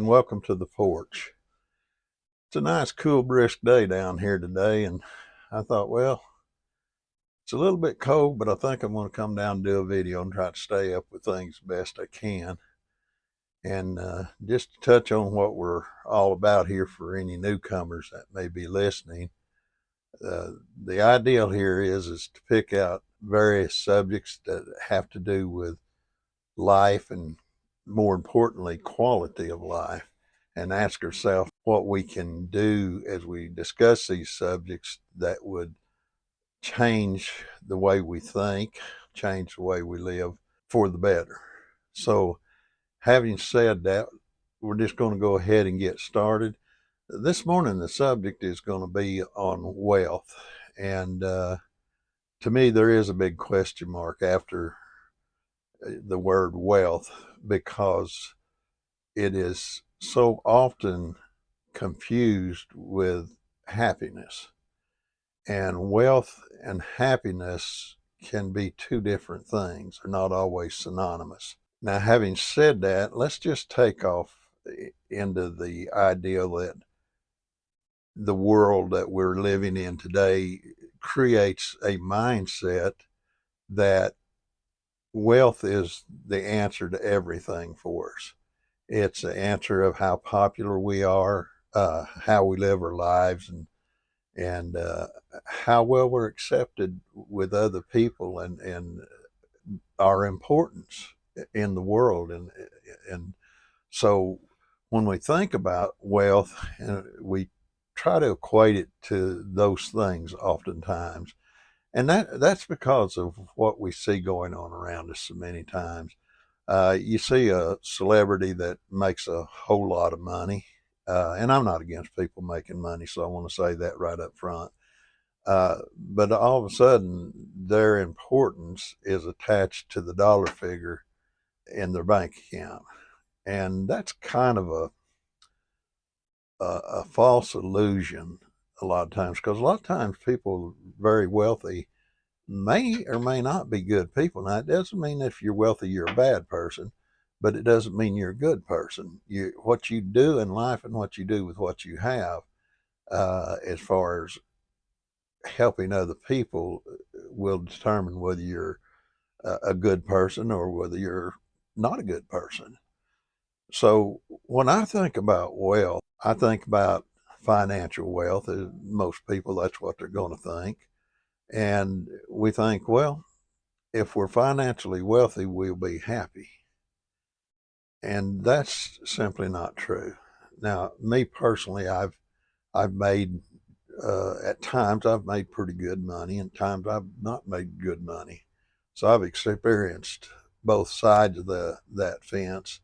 and welcome to the porch. It's a nice, cool, brisk day down here today, and I thought, well, it's a little bit cold, but I think I'm going to come down and do a video and try to stay up with things best I can. And just to touch on what we're all about here for any newcomers that may be listening, the ideal here is to pick out various subjects that have to do with life and, more importantly, quality of life, and ask ourselves what we can do as we discuss these subjects that would change the way we think, change the way we live for the better. So, having said that, we're just going to go ahead and get started. This morning, the subject is going to be on wealth. And to me, there is a big question mark after the word wealth, because it is so often confused with happiness. And wealth and happiness can be two different things, they're not always synonymous. Now, having said that, let's just take off into the idea that the world that we're living in today creates a mindset that wealth is the answer to everything for us. It's the answer of how popular we are, how we live our lives, and how well we're accepted with other people, and our importance in the world. And so when we think about wealth, we try to equate it to those things oftentimes. And that's because of what we see going on around us so many times. You see a celebrity that makes a whole lot of money, and I'm not against people making money, so I want to say that right up front. But all of a sudden, their importance is attached to the dollar figure in their bank account, and that's kind of a false illusion a lot of times, because a lot of times people very wealthy may or may not be good people. Now, it doesn't mean if you're wealthy you're a bad person, but it doesn't mean you're a good person. What you do in life and what you do with what you have, as far as helping other people, will determine whether you're a good person or whether you're not a good person. So when I think about wealth, I think about financial wealth. Most people, that's what they're going to think. And we think, well, if we're financially wealthy, we'll be happy. And that's simply not true. Now, me personally, I've made at times I've made pretty good money, and times I've not made good money. So I've experienced both sides of that fence.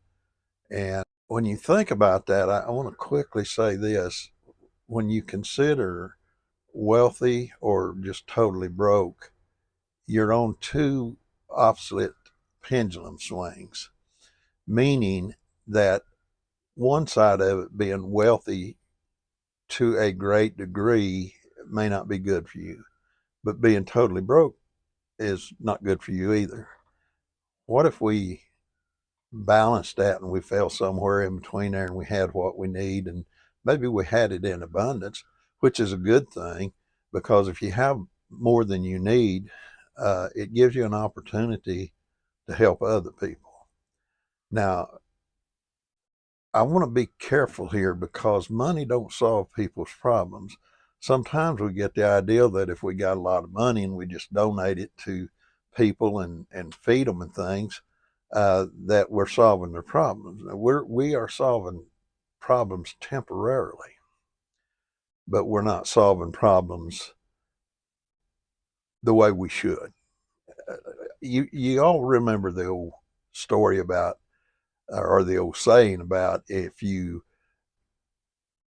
And when you think about that, I want to quickly say this: when you consider wealthy or just totally broke, you're on two opposite pendulum swings, meaning that one side of it, being wealthy to a great degree, may not be good for you, but being totally broke is not good for you either. What if we balanced that and we fell somewhere in between there and we had what we need, and maybe we had it in abundance, which is a good thing, because if you have more than you need, it gives you an opportunity to help other people. Now, I want to be careful here, because money don't solve people's problems. Sometimes we get the idea that if we got a lot of money and we just donate it to people and feed them and things, that we're solving their problems. We are solving problems temporarily, but we're not solving problems the way we should. You all remember the old story about, or the old saying about, if you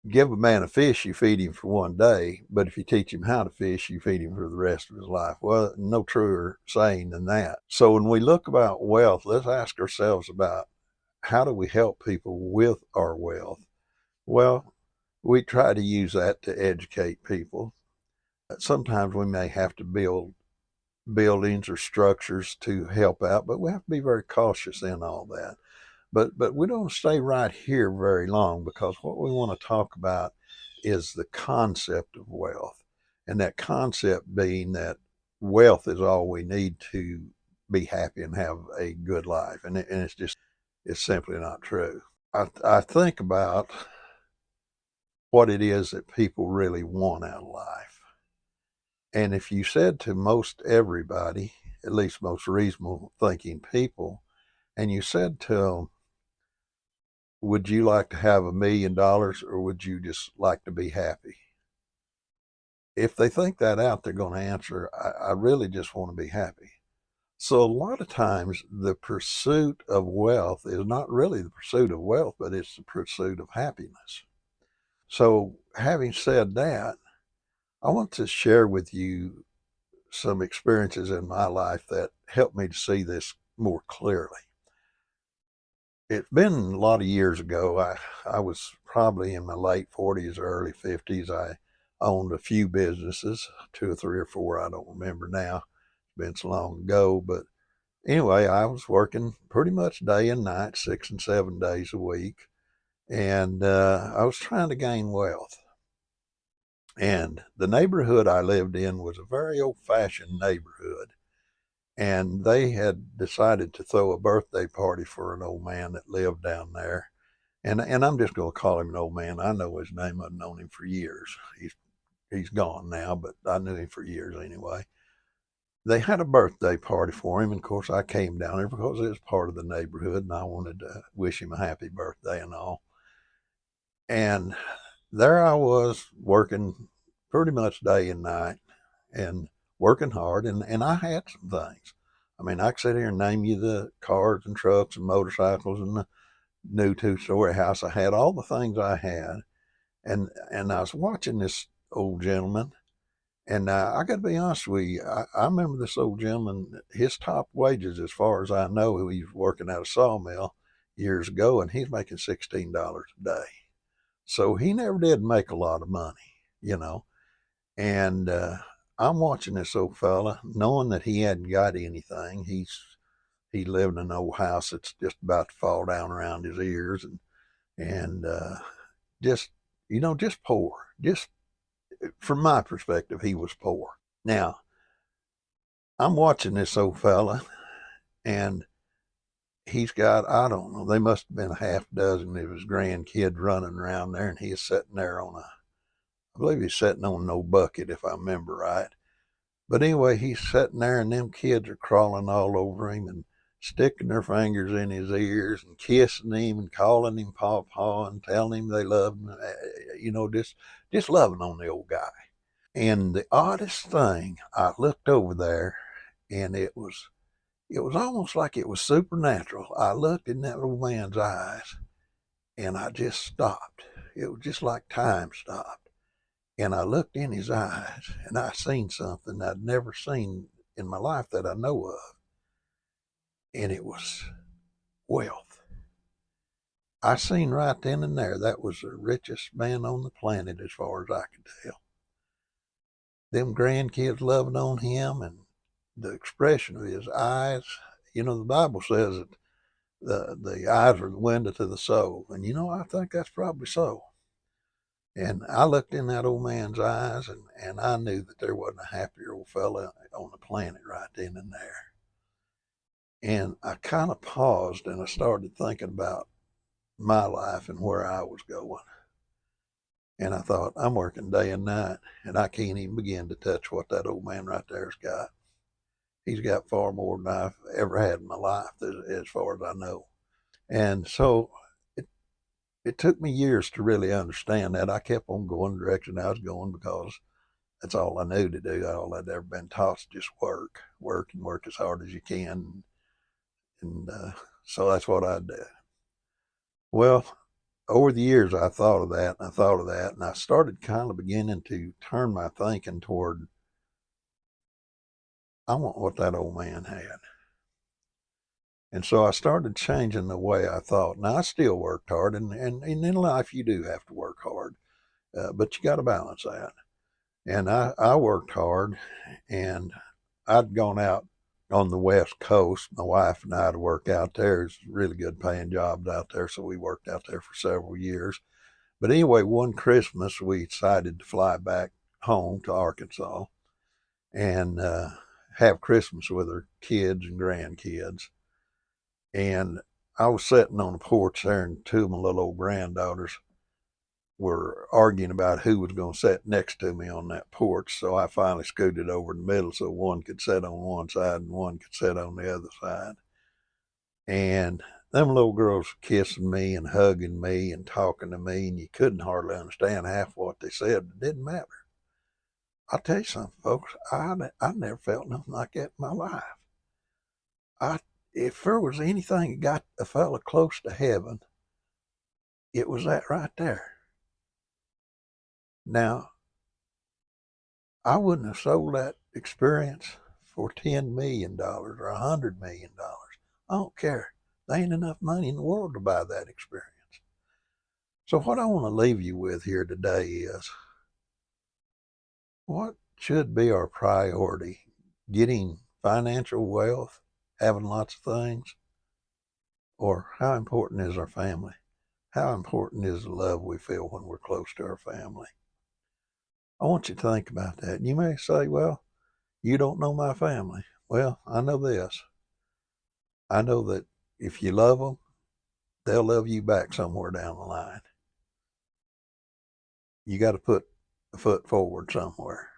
give a man a fish, you feed him for one day, but if you teach him how to fish, you feed him for the rest of his life. Well, no truer saying than that. So when we look about wealth, let's ask ourselves about, how do we help people with our wealth? Well, we try to use that to educate people. Sometimes we may have to build buildings or structures to help out, but we have to be very cautious in all that. But we don't stay right here very long, because what we want to talk about is the concept of wealth. And that concept being that wealth is all we need to be happy and have a good life. And it's simply not true. I think about what it is that people really want out of life. And if you said to most everybody, at least most reasonable thinking people, and you said to them, would you like to have $1 million, or would you just like to be happy? If they think that out, they're going to answer, I really just want to be happy. So a lot of times the pursuit of wealth is not really the pursuit of wealth, but it's the pursuit of happiness. So having said that, I want to share with you some experiences in my life that helped me to see this more clearly. It's been a lot of years ago. I was probably in my late 40s or early 50s. I owned a few businesses, two or three or four, I don't remember now. It's been so long ago. But anyway, I was working pretty much day and night, 6 and 7 days a week. And I was trying to gain wealth. And the neighborhood I lived in was a very old fashioned neighborhood. And they had decided to throw a birthday party for an old man that lived down there. And I'm just going to call him an old man. I know his name. I've known him for years. He's gone now, but I knew him for years anyway. They had a birthday party for him, and of course I came down there because it was part of the neighborhood, and I wanted to wish him a happy birthday and all. And there I was working pretty much day and night, and working hard, and I had some things. I mean, I could sit here and name you the cars and trucks and motorcycles and the new two-story house. I had all the things I had, and I was watching this old gentleman, and I got to be honest with you, I remember this old gentleman. His top wages, as far as I know, he was working at a sawmill years ago, and he's making $16 a day. So he never did make a lot of money, you know. And I'm watching this old fella, knowing that he hadn't got anything. He lived in an old house that's just about to fall down around his ears, and just just poor. Just from my perspective, he was poor. Now I'm watching this old fella, and he's got, I don't know, they must have been a half dozen of his grandkids running around there, and he's sitting there I believe he's sitting on no bucket, if I remember right. But anyway, he's sitting there, and them kids are crawling all over him and sticking their fingers in his ears and kissing him and calling him Pawpaw and telling him they love him. Just loving on the old guy. And the oddest thing, I looked over there, and it was almost like it was supernatural. I looked in that old man's eyes, and I just stopped. It was just like time stopped. And I looked in his eyes, and I seen something I'd never seen in my life that I know of. And it was wealth. I seen right then and there that was the richest man on the planet, as far as I could tell. Them grandkids loving on him, and the expression of his eyes. The Bible says that the eyes are the window to the soul. And I think that's probably so. And I looked in that old man's eyes, and I knew that there wasn't a happier old fella on the planet right then and there. And I kind of paused, and I started thinking about my life and where I was going. And I thought, I'm working day and night, and I can't even begin to touch what that old man right there's got. He's got far more than I've ever had in my life, as far as I know. And so it took me years to really understand that. I kept on going the direction I was going because that's all I knew to do. All I'd ever been taught is just work, and work as hard as you can. And so that's what I do. Well, over the years, I thought of that, and I thought of that, and I started kind of beginning to turn my thinking toward, I want what that old man had. And so I started changing the way I thought. Now, I still worked hard, and in life, you do have to work hard, but you got to balance that. And I worked hard, and I'd gone out on the West Coast. My wife and I to work out there. It's really good paying jobs out there, so we worked out there for several years. But anyway, one Christmas we decided to fly back home to Arkansas and have Christmas with her kids and grandkids. And I was sitting on the porch there, and two of my little old granddaughters were arguing about who was going to sit next to me on that porch. So I finally scooted over in the middle so one could sit on one side and one could sit on the other side. And them little girls were kissing me and hugging me and talking to me, and you couldn't hardly understand half what they said. It didn't matter. I'll tell you something, folks. I never felt nothing like that in my life. If there was anything that got a fella close to heaven, it was that right there. Now, I wouldn't have sold that experience for $10 million or $100 million. I don't care. There ain't enough money in the world to buy that experience. So what I want to leave you with here today is, what should be our priority? Getting financial wealth, having lots of things? Or how important is our family? How important is the love we feel when we're close to our family? I want you to think about that. And you may say, well, you don't know my family. Well, I know this. I know that if you love them, they'll love you back somewhere down the line. You got to put a foot forward somewhere.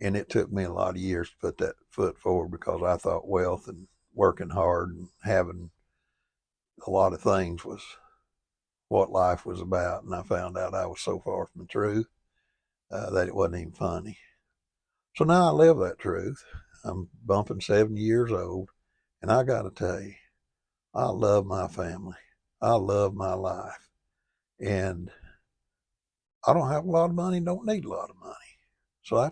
And it took me a lot of years to put that foot forward because I thought wealth and working hard and having a lot of things was what life was about. And I found out I was so far from the truth that it wasn't even funny. So now I live that truth. I'm bumping 70 years old. And I got to tell you, I love my family. I love my life. And I don't have a lot of money, don't need a lot of money. So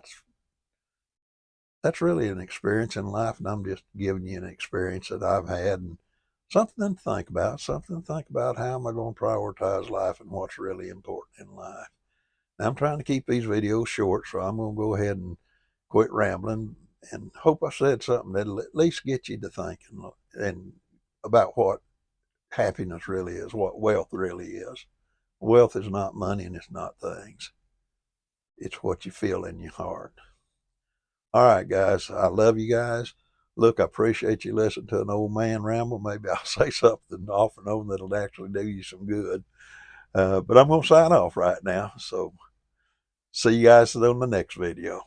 that's really an experience in life, and I'm just giving you an experience that I've had and something to think about, how am I going to prioritize life and what's really important in life. Now, I'm trying to keep these videos short, so I'm going to go ahead and quit rambling and hope I said something that'll at least get you to thinking and about what happiness really is, what wealth really is. Wealth is not money and it's not things. It's what you feel in your heart. All right, guys. I love you guys. Look, I appreciate you listening to an old man ramble. Maybe I'll say something off and on that'll actually do you some good. But I'm going to sign off right now. So see you guys on the next video.